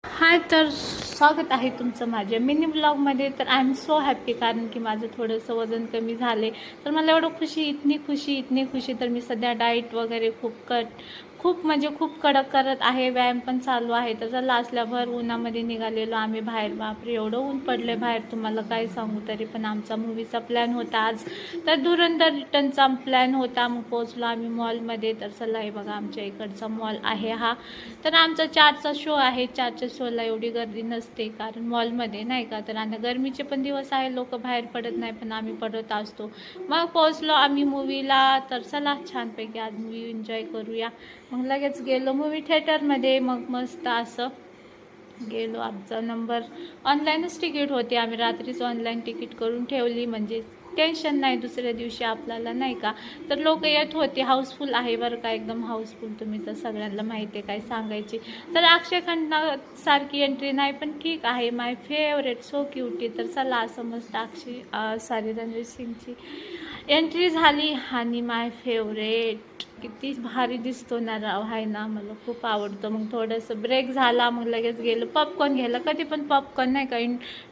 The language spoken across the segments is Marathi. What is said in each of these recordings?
हाय, तर स्वागत आहे तुमचं माझ्या मिनी ब्लॉगमध्ये. तर आय एम सो हॅप्पी, कारण की माझं थोडंसं वजन कमी झाले. तर मला एवढं इतनी खुशी. तर मी सध्या डाएट वगैरे खूप म्हणजे खूप कडक करत आहे. व्यायाम पण चालू आहे. तर चला, असल्याभर उन्हामध्ये निघालेलो आम्ही बाहेर. बापरे, एवढं ऊन पडले बाहेर, तुम्हाला काय सांगू. तरी पण आमचा मूवीचा प्लॅन होता आज. तर धुरंधर रिटर्नचा प्लॅन होता. मग पोहोचलो आम्ही मॉलमध्ये. तर चला, हे बघा आमच्या इकडचा मॉल आहे हा. तर आमचा 4चा शो आहे. 4च्या शोला एवढी गर्दी नसते, कारण मॉलमध्ये नाही का. तर आता गरमीचे पण दिवस आहे, लोक बाहेर पडत नाही, पण आम्ही पडत असतो. मग पोहोचलो आम्ही मूवीला. तर चला, छानपैकी आज मूवी एन्जॉय करूया. मग लगेच गेलो मूवी थिएटरमध्ये. मग मस्त असं गेलो. आमचा नंबर ऑनलाईनच तिकीट होते, आम्ही रात्रीच ऑनलाईन तिकीट करून ठेवली, म्हणजे टेन्शन नाही दुसऱ्या दिवशी आपल्याला नाही का. तर लोक येत होते. हाऊसफुल आहे बरं का, एकदम हाऊसफुल. तुम्ही तर सगळ्यांना माहिती आहे, काय सांगायची. तर अक्षय खन्ना सारखी एंट्री नाही, पण ठीक आहे. माय फेवरेट, सो क्युटी. तर चला, असं मस्त रणवीर सिंगची एंट्री झाली. आणि माय फेवरेट, किती भारी दिसतो ना राव, आहे ना, मला खूप आवडतो. मग थोडंसं ब्रेक झाला, मग लगेच गेलो पॉपकॉर्न घ्यायला. कधी पण पॉपकॉर्न नाही का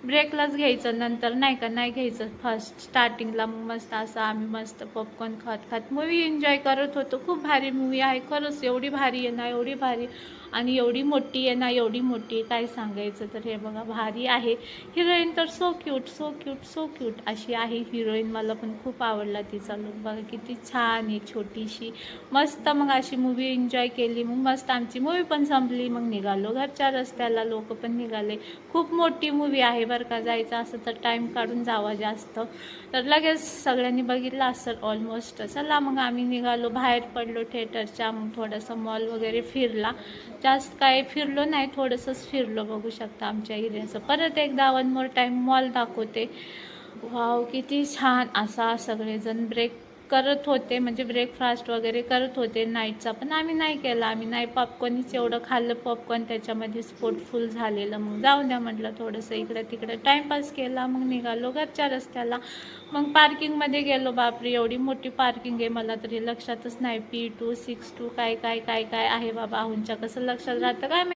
ब्रेकलाच घ्यायचं, नंतर नाही का नाही घ्यायचं फर्स्ट स्टार्टिंगला. मग मस्त असं आम्ही मस्त पॉपकॉर्न खात मूवी एन्जॉय करत होतो. खूप भारी मूवी आहे खरंच, एवढी भारी आहे ना, एवढी भारी. आणि एवढी मोठी आहे ना, एवढी मोठी, काय सांगायचं. तर हे बघा, भारी आहे. हिरोईन तर सो क्यूट अशी आहे हिरोईन. मला पण खूप आवडला तिचा लुक. बघा किती छान आहे, छोटीशी मस्त. मग अशी मूवी एन्जॉय केली. मग मस्त आमची मूवी पण संपली. मग निघालो घरच्या रस्त्याला, लोक पण निघाले. खूप मोठी मूवी आहे बरं का, जायचं असं तर टाईम काढून जावा जास्त. तर लगेच सगळ्यांनी बघितलं असेल ऑलमोस्ट. चला, मग आम्ही निघालो, बाहेर पडलो थिएटरच्या. मग थोडंसं मॉल वगैरे फिरला. जास्त काय फिरलो नाही, थोडंसंच फिरलो. बघू शकता आमच्या एरियाचं. परत एकदा वन मोर टाईम मॉल दाखवते. वाव, किती छान. असा सगळेजण ब्रेक करत होते, म्हणजे ब्रेकफास्ट वगैरे करत होते नाईटचा. पण आम्ही नाही केला, आम्ही नाही. पॉपकॉर्नच एवढं खाल्लं, पॉपकॉर्न त्याच्यामध्ये पोट फुल झालेलं. मग जाऊन द्या म्हटलं, थोडंसं इकडं तिकडं टाईमपास केला. मग निघालो घरच्या रस्त्याला. मग पार्किंगमध्ये गेलो. बापरे, एवढी मोठी पार्किंग आहे, मला तरी लक्षातच नाही. P2 6 2 काय काय काय काय आहे बाबा. आहुंच्या कसं लक्षात राहतं काय